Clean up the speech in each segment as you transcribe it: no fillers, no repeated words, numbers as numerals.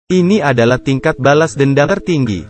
Ini adalah tingkat balas dendam tertinggi.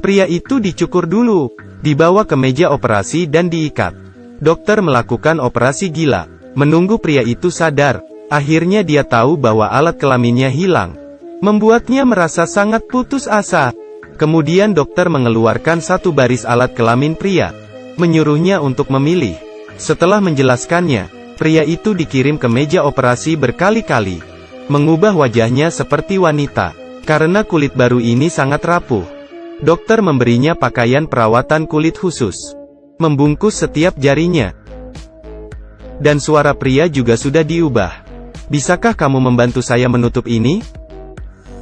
Pria itu dicukur dulu, dibawa ke meja operasi dan diikat. Dokter melakukan operasi gila, menunggu pria itu sadar. Akhirnya dia tahu bahwa alat kelaminnya hilang. Membuatnya merasa sangat putus asa. Kemudian dokter mengeluarkan satu baris alat kelamin pria, menyuruhnya untuk memilih. Setelah menjelaskannya, pria itu dikirim ke meja operasi berkali-kali, mengubah wajahnya seperti wanita. Karena kulit baru ini sangat rapuh, dokter memberinya pakaian perawatan kulit khusus, membungkus setiap jarinya. Dan suara pria juga sudah diubah. Bisakah kamu membantu saya menutup ini?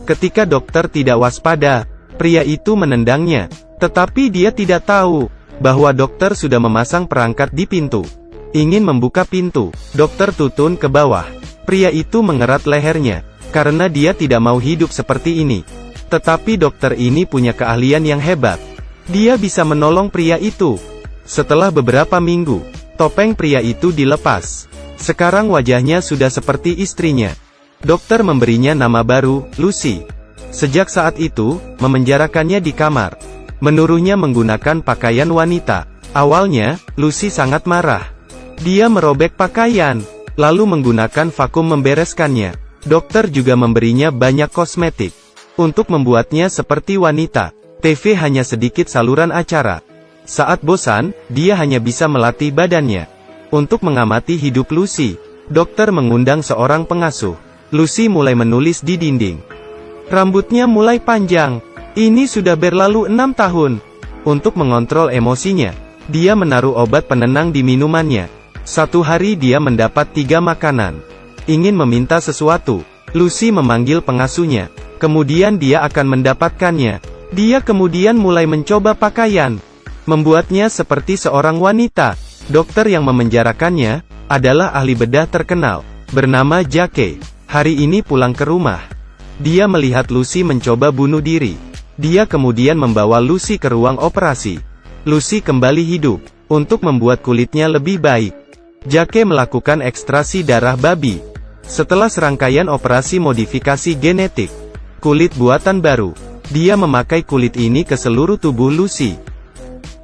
Ketika dokter tidak waspada, pria itu menendangnya. Tetapi dia tidak tahu bahwa dokter sudah memasang perangkat di pintu. Ingin membuka pintu, dokter tutun ke bawah. Pria itu mengerat lehernya, karena dia tidak mau hidup seperti ini. Tetapi dokter ini punya keahlian yang hebat. Dia bisa menolong pria itu. Setelah beberapa minggu, topeng pria itu dilepas. Sekarang wajahnya sudah seperti istrinya. Dokter memberinya nama baru, Lucy. Sejak saat itu, memenjarakannya di kamar. Menuruhnya menggunakan pakaian wanita. Awalnya, Lucy sangat marah. Dia merobek pakaian, lalu menggunakan vakum membereskannya. Dokter juga memberinya banyak kosmetik untuk membuatnya seperti wanita. TV hanya sedikit saluran acara. Saat bosan, dia hanya bisa melatih badannya. Untuk mengamati hidup Lucy, dokter mengundang seorang pengasuh. Lucy mulai menulis di dinding. Rambutnya mulai panjang. Ini sudah berlalu 6 tahun. Untuk mengontrol emosinya, dia menaruh obat penenang di minumannya. Satu hari dia mendapat 3 makanan. Ingin meminta sesuatu, Lucy memanggil pengasuhnya. Kemudian dia akan mendapatkannya. Dia kemudian mulai mencoba pakaian, membuatnya seperti seorang wanita. Dokter yang memenjarakannya adalah ahli bedah terkenal, bernama Jake. Hari ini pulang ke rumah, dia melihat Lucy mencoba bunuh diri. Dia kemudian membawa Lucy ke ruang operasi. Lucy kembali hidup, untuk membuat kulitnya lebih baik. Jake melakukan ekstraksi darah babi. Setelah serangkaian operasi modifikasi genetik, kulit buatan baru, dia memakai kulit ini ke seluruh tubuh Lucy.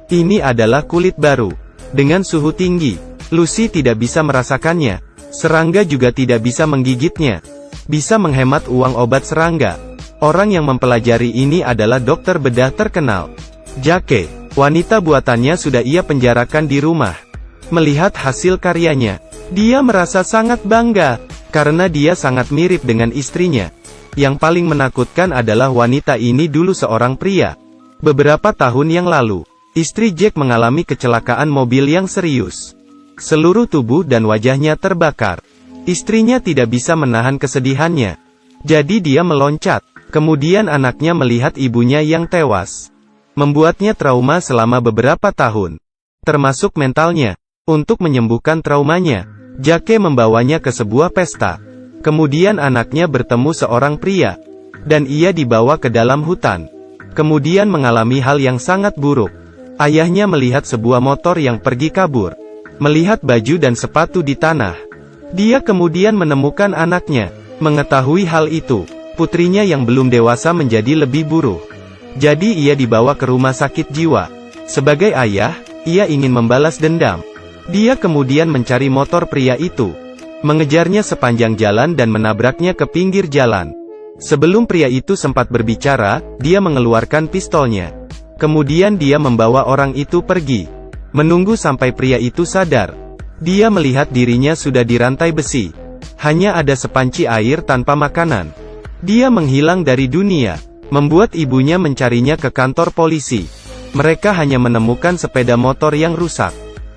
Ini adalah kulit baru, dengan suhu tinggi. Lucy tidak bisa merasakannya. Serangga juga tidak bisa menggigitnya. Bisa menghemat uang obat serangga. Orang yang mempelajari ini adalah dokter bedah terkenal. Jake, wanita buatannya sudah ia penjarakan di rumah. Melihat hasil karyanya, dia merasa sangat bangga. Karena dia sangat mirip dengan istrinya. Yang paling menakutkan adalah wanita ini dulu seorang pria. Beberapa tahun yang lalu, istri Jack mengalami kecelakaan mobil yang serius. Seluruh tubuh dan wajahnya terbakar. Istrinya tidak bisa menahan kesedihannya. Jadi dia meloncat. Kemudian anaknya melihat ibunya yang tewas. Membuatnya trauma selama beberapa tahun. Termasuk mentalnya. Untuk menyembuhkan traumanya, Jake membawanya ke sebuah pesta. Kemudian anaknya bertemu seorang pria, dan ia dibawa ke dalam hutan. Kemudian mengalami hal yang sangat buruk. Ayahnya melihat sebuah motor yang pergi kabur. Melihat baju dan sepatu di tanah. Dia kemudian menemukan anaknya. Mengetahui hal itu, putrinya yang belum dewasa menjadi lebih buruk. Jadi ia dibawa ke rumah sakit jiwa. Sebagai ayah, ia ingin membalas dendam. Dia kemudian mencari motor pria itu, mengejarnya sepanjang jalan dan menabraknya ke pinggir jalan. Sebelum pria itu sempat berbicara, dia mengeluarkan pistolnya. Kemudian dia membawa orang itu pergi. Menunggu sampai pria itu sadar. Dia melihat dirinya sudah dirantai besi. Hanya ada sepanci air tanpa makanan. Dia menghilang dari dunia, membuat ibunya mencarinya ke kantor polisi. Mereka hanya menemukan sepeda motor yang rusak,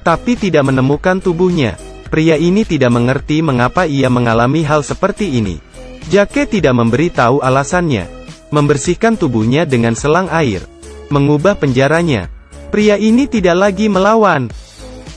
tapi tidak menemukan tubuhnya. Pria ini tidak mengerti mengapa ia mengalami hal seperti ini. Jake tidak memberi tahu alasannya. Membersihkan tubuhnya dengan selang air. Mengubah penjaranya. Pria ini tidak lagi melawan.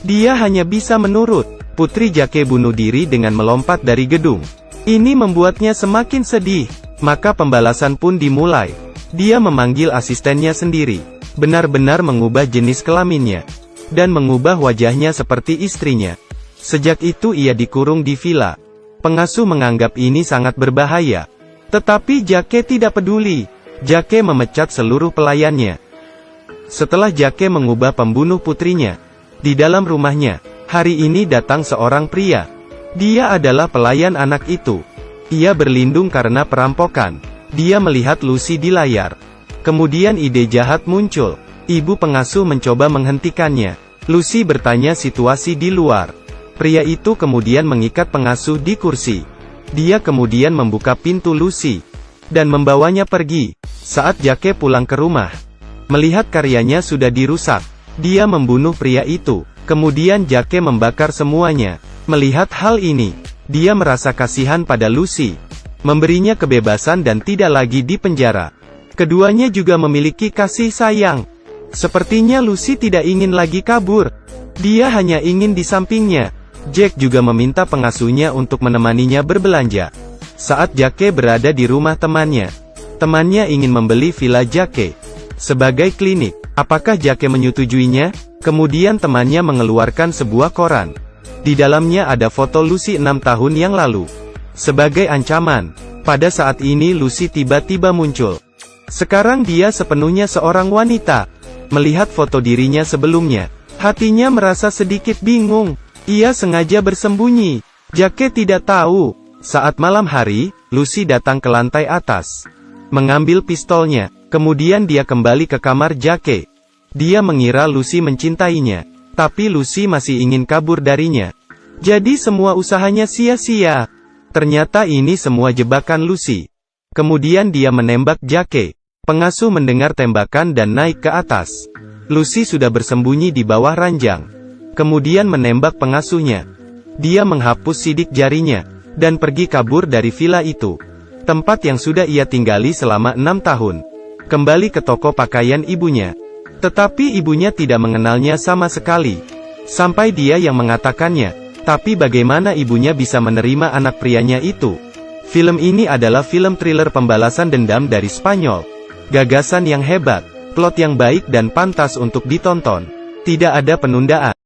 Dia hanya bisa menurut. Putri Jake bunuh diri dengan melompat dari gedung. Ini membuatnya semakin sedih. Maka pembalasan pun dimulai. Dia memanggil asistennya sendiri. Benar-benar mengubah jenis kelaminnya. Dan mengubah wajahnya seperti istrinya. Sejak itu ia dikurung di villa. Pengasuh menganggap ini sangat berbahaya. Tetapi Jake tidak peduli. Jake memecat seluruh pelayannya. Setelah Jake mengubah pembunuh putrinya di dalam rumahnya, hari ini datang seorang pria. Dia adalah pelayan anak itu. Ia berlindung karena perampokan. Dia melihat Lucy di layar. Kemudian ide jahat muncul. Ibu pengasuh mencoba menghentikannya. Lucy bertanya situasi di luar. Pria itu kemudian mengikat pengasuh di kursi. Dia kemudian membuka pintu Lucy dan membawanya pergi. Saat Jake pulang ke rumah, melihat karyanya sudah dirusak, dia membunuh pria itu. Kemudian Jake membakar semuanya. Melihat hal ini, dia merasa kasihan pada Lucy, memberinya kebebasan dan tidak lagi di penjara. Keduanya juga memiliki kasih sayang. Sepertinya Lucy tidak ingin lagi kabur. Dia hanya ingin di sampingnya. Jack juga meminta pengasuhnya untuk menemaninya berbelanja. Saat Jake berada di rumah temannya, temannya ingin membeli villa Jake sebagai klinik. Apakah Jake menyetujuinya? Kemudian temannya mengeluarkan sebuah koran. Di dalamnya ada foto Lucy 6 tahun yang lalu. Sebagai ancaman, pada saat ini Lucy tiba-tiba muncul. Sekarang dia sepenuhnya seorang wanita. Melihat foto dirinya sebelumnya, hatinya merasa sedikit bingung. Ia sengaja bersembunyi. Jake tidak tahu. Saat malam hari, Lucy datang ke lantai atas, mengambil pistolnya. Kemudian dia kembali ke kamar Jake. Dia mengira Lucy mencintainya, tapi Lucy masih ingin kabur darinya. Jadi semua usahanya sia-sia. Ternyata ini semua jebakan Lucy. Kemudian dia menembak Jake. Pengasuh mendengar tembakan dan naik ke atas. Lucy sudah bersembunyi di bawah ranjang. Kemudian menembak pengasuhnya. Dia menghapus sidik jarinya dan pergi kabur dari villa itu, tempat yang sudah ia tinggali selama 6 tahun. Kembali ke toko pakaian ibunya. Tetapi ibunya tidak mengenalnya sama sekali. Sampai dia yang mengatakannya. Tapi bagaimana ibunya bisa menerima anak prianya itu? Film ini adalah film thriller pembalasan dendam dari Spanyol. Gagasan yang hebat, plot yang baik dan pantas untuk ditonton. Tidak ada penundaan.